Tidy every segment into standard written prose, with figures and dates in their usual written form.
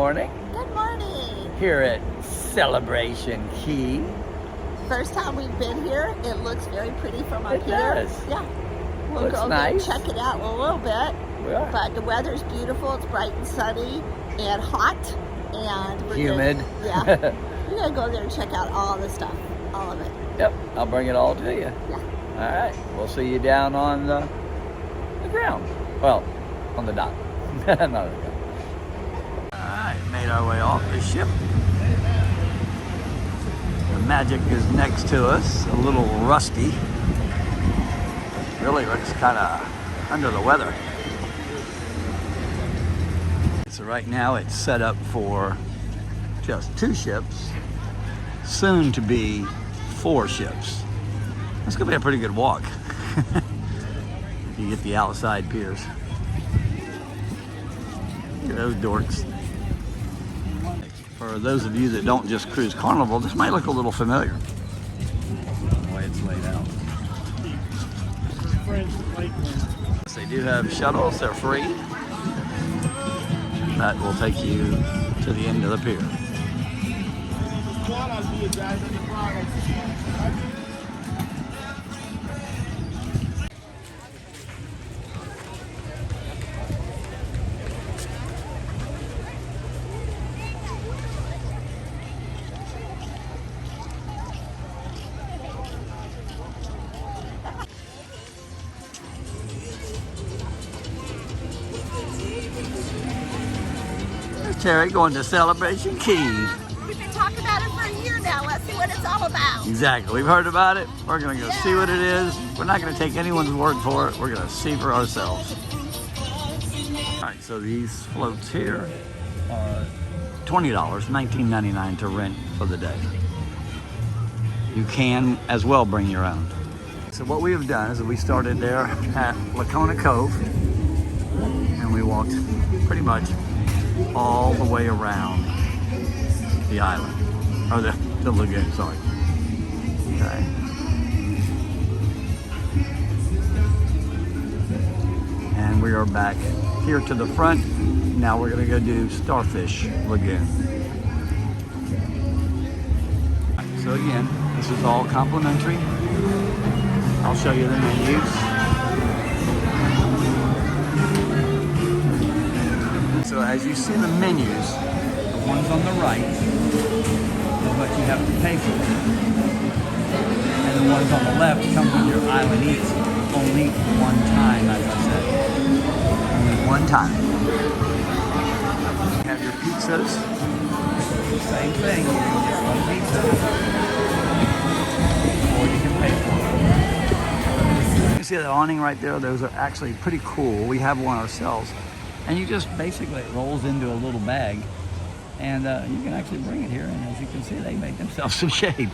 morning. Good morning. Here at Celebration Key. First time we've been here. It looks very pretty from up It here. does. Yeah. We'll Looks go nice. check it out a little bit. Yeah. But the weather's beautiful. It's bright and sunny and hot and Humid. Yeah. We're gonna go there and check out all the stuff, all of it. Yep, I'll bring it all to you. Yeah. All right, we'll see you down on the ground. Well, on the dock. Not on the ground. All right, made our way off the ship. The Magic is next to us, a little rusty. Really looks kind of under the weather. So right now it's set up for just 2 ships, soon to be 4 ships. That's gonna be a pretty good walk. You get the outside piers. Look at those dorks. For those of you that don't just cruise Carnival, this might look a little familiar. The way it's laid out. They do have shuttles, they're free. That will take you to the end of the pier. Terry going to Celebration Key. We've been talking about it for a year now. Let's see what it's all about. Exactly. We've heard about it. We're going to go see what it is. We're not going to take anyone's word for it. We're going to see for ourselves. All right, so these floats here are $20, $19.99 to rent for the day. You can as well bring your own. So what we have done is we started there at Lacona Cove, and we walked pretty much all the way around the island, or the lagoon, sorry. Okay. And we are back here to the front. Now we're gonna go do Starfish Lagoon. So again, this is all complimentary. I'll show you the menus. So as you see the menus, the ones on the right is what you have to pay for. And the ones on the left come with your island eats only one time, as I said. Only one time. You have your pizzas. Same thing, you can get one pizza. Or you can pay for it. You see that awning right there? Those are actually pretty cool. We have one ourselves. And you just basically, it rolls into a little bag, and you can actually bring it here, and as you can see, they make themselves some shade.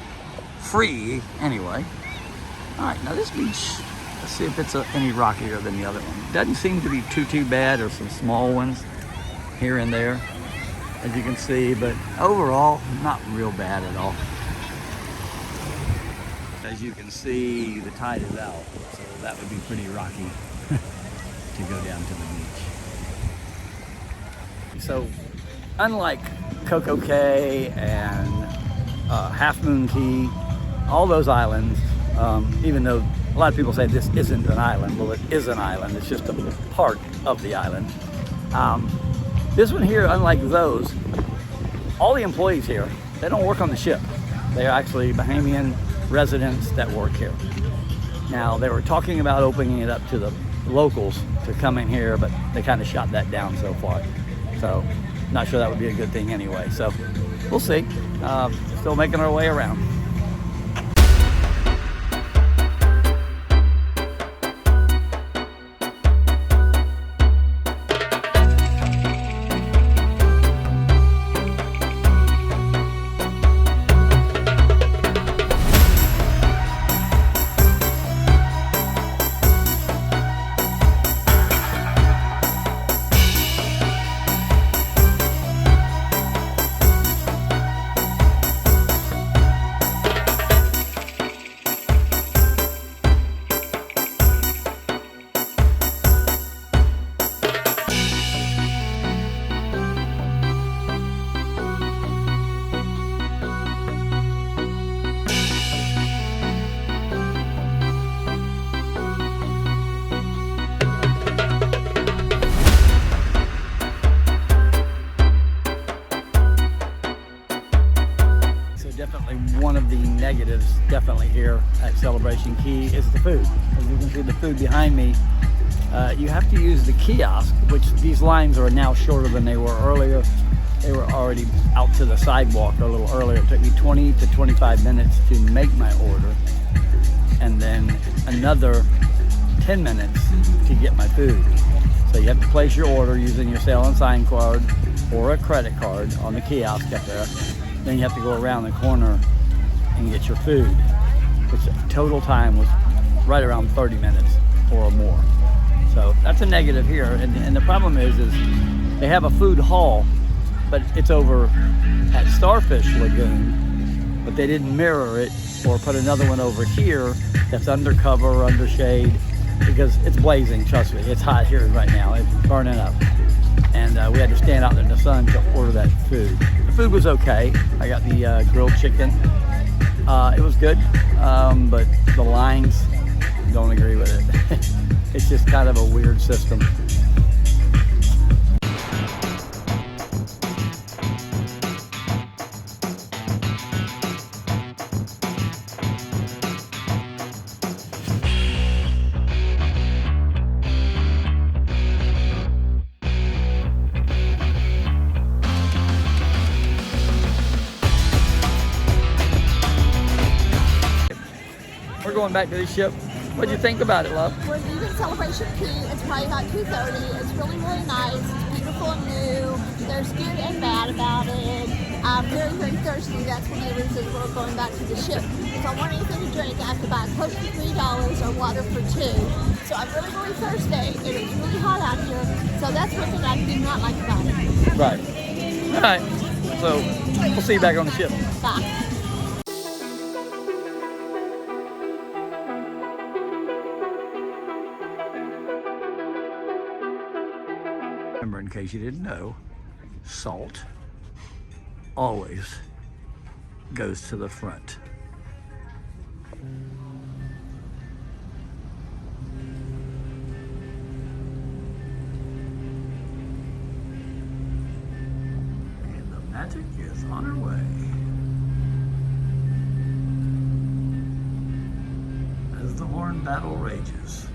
Free, anyway. All right, now this beach, let's see if it's any rockier than the other one. Doesn't seem to be too bad, or some small ones here and there, as you can see, but overall, not real bad at all. As you can see, the tide is out, so that would be pretty rocky to go down to the beach. So, unlike Coco Cay and Half Moon Key, all those islands, even though a lot of people say this isn't an island, well, it is an island. It's just a part of the island. This one here, unlike those, all the employees here, they don't work on the ship. They're actually Bahamian residents that work here. Now, they were talking about opening it up to the locals to come in here, but they kind of shot that down so far. So, not sure that would be a good thing anyway. So, we'll see. Still making our way around. negatives definitely here at Celebration Key is the food. As you can see the food behind me, you have to use the kiosk, which these lines are now shorter than they were earlier. They were already out to the sidewalk a little earlier. It took me 20 to 25 minutes to make my order, and then another 10 minutes to get my food. So you have to place your order using your sale and sign card or a credit card on the kiosk up there. Then you have to go around the corner and get your food, which total time was right around 30 minutes or more. So that's a negative here. And the problem is they have a food hall, but it's over at Starfish Lagoon, but they didn't mirror it or put another one over here that's under cover or under shade, because it's blazing, trust me. It's hot here right now, it's burning up. And we had to stand out in the sun to order that food. The food was okay. I got the grilled chicken. It was good, but the lines, don't agree with it. It's just kind of a weird system. We're going back to the ship. What'd you think about it, love? We're leaving Celebration Key. It's probably about 2:30. It's really, really nice. It's beautiful and new. There's good and bad about it. I'm very, very thirsty. That's one of the reasons we're going back to the ship. If I want anything to drink, I have to buy Coke for $3 or water for $2. So I'm really, really thirsty, and it's really hot out here. So that's one thing I do not like about it. Right. All right. So we'll see you back on the ship. Bye. Remember, in case you didn't know, salt always goes to the front. And the magic is on her way. As the horn battle rages.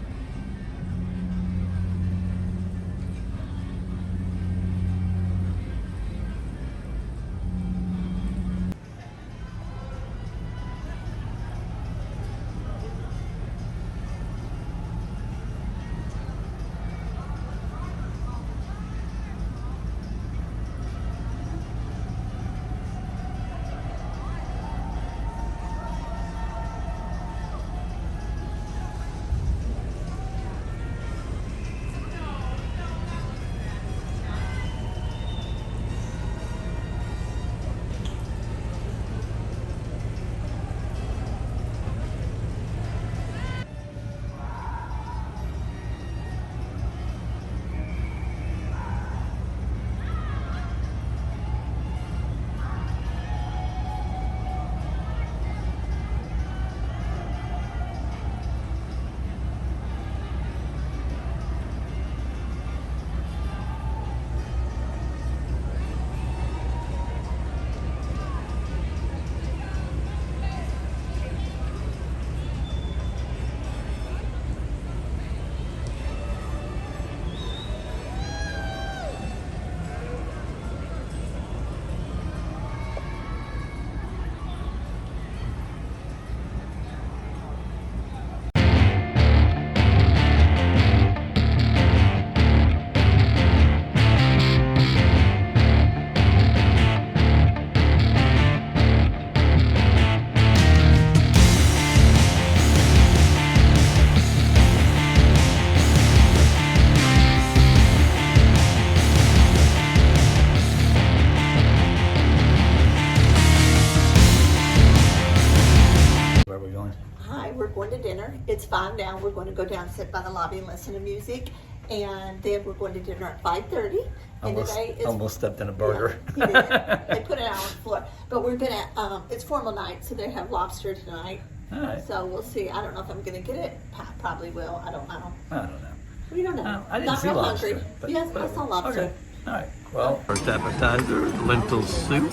It's 5 now. We're going to go down and sit by the lobby and listen to music, and then we're going to dinner at 5:30. And today is almost stepped in a burger. Yeah, he did. They put it out on the floor, but we're gonna. It's formal night, so they have lobster tonight. All right. So we'll see. I don't know if I'm gonna get it. Probably will. I don't know. I don't know. We don't know. I didn't Not see real lobster. hungry. But Yes, whatever. I saw lobster. Okay. All right. Well, first appetizer, lentil soup.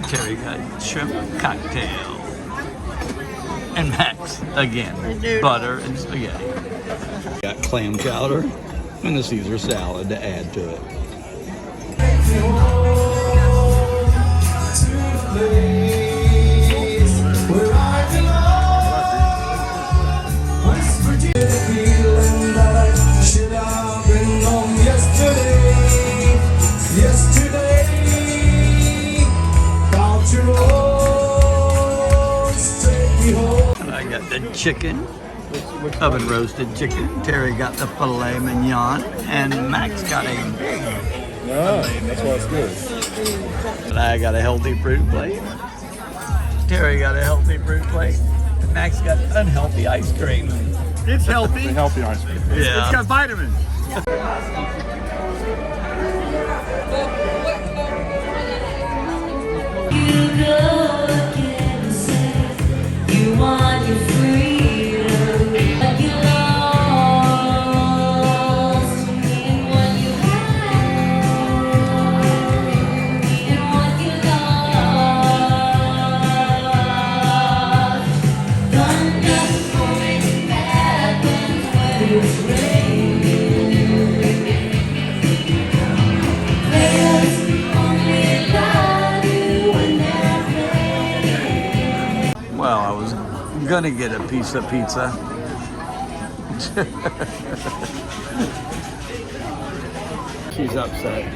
Terry got shrimp cocktail. And Max, again, butter and spaghetti. Got clam chowder and the Caesar salad to add to it. I got the chicken, oven roasted chicken. Terry got the filet mignon, and Max got a big. No, that's why it's good. And I got a healthy fruit plate. Terry got a healthy fruit plate. And Max got unhealthy ice cream. It's healthy. It's a healthy ice cream. Yeah. It's got vitamins. Well, I was gonna get a piece of pizza. She's upset.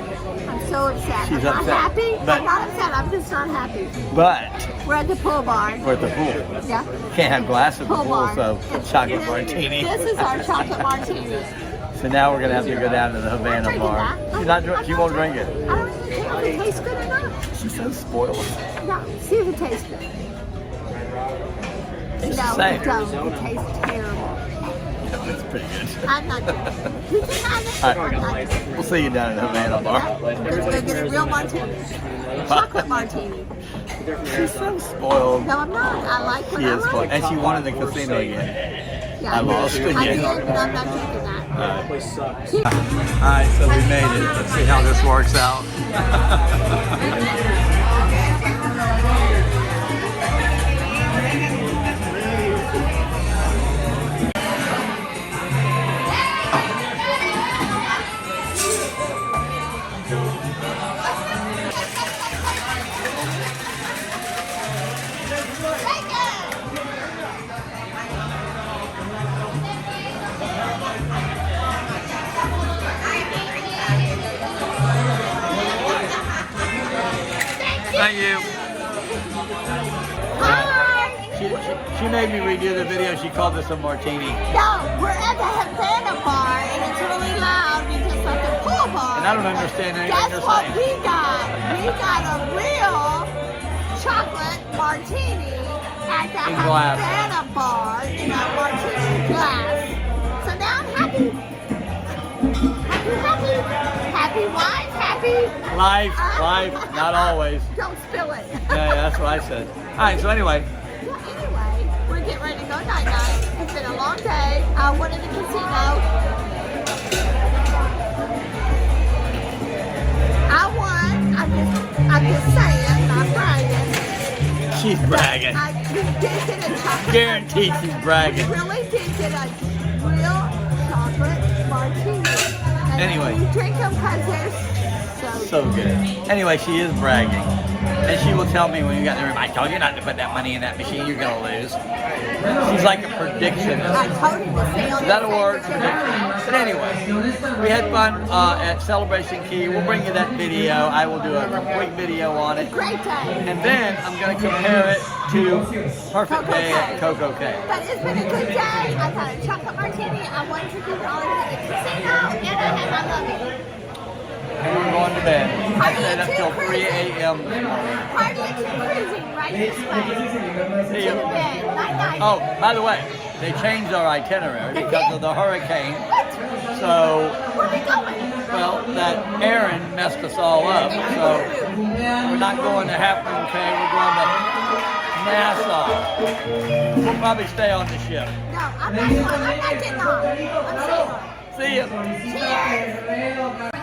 I'm so upset. She's I'm upset, not happy. but- I'm not upset. I'm just not happy. But We're at the pool bar. we're at the pool. Yeah. Can't have glass at the Pool pool, bar. so chocolate martini. This is our chocolate martini. So now we're gonna have to go down to the Havana drinking bar. that. She's not. She won't drink it. I don't even care if it tastes good or not. She's so spoiled. No, see if it tastes good. It's No, the same. it don't. It tastes terrible. It's pretty good. I'm not doing it. You can have it. All I'm not doing right. it. We'll see you down at the Havana bar. Let's go get a real martini. Chocolate martini. She's so spoiled. No, I'm not. I like what She I is spoiled. like. And she wanted the casino again. Yeah, I lost I again. did, but I'm not drinking that. Alright, so we made it. Let's see how this works out. Thank you. Hi! She made me redo the video. She called this a martini. No, we're at the Havana bar and it's really loud because of the pool bar. And I don't understand anything Guess you're what saying. we got? We got a real chocolate martini at the In glass. Havana bar in a martini glass. So now I'm happy. Happy wife, happy. Life, not always. Don't spill it. Yeah, that's what I said. Alright, so anyway. Anyway, we're getting ready to go night-night. It's been a long day. I went in the casino. I won. I'm just saying, not bragging. She's bragging. I did get a chocolate. Guaranteed she's bragging. Really did get a real chocolate martini. And Anyway. you drink them because they're So good. Anyway, she is bragging. And she will tell me when you got there, I told you not to put that money in that machine, you're going to lose. She's like a prediction. I told you to stay on Is that a the word? same Prediction. But anyway, we had fun at Celebration Key. We'll bring you that video. I will do a complete video on it. Great day. And then I'm going to compare it to Perfect Day at Coco Cay. But it's been a good day. I got a chocolate martini. I went to $2 at the casino, and I had my luggage. And we're going to bed. I Party stayed up at till 2 3 a.m. this morning. Party at 2 cruising right this way. See To you. the bed. Night night. Oh, by the way, they changed our itinerary because of the hurricane. What? So, Where are we going? well, that Aaron messed us all up. So, we're not going to Half Moon Cay. We're going to Nassau. We'll probably stay on the ship. No, I'm not getting on. I'm staying on. See you. Cheers.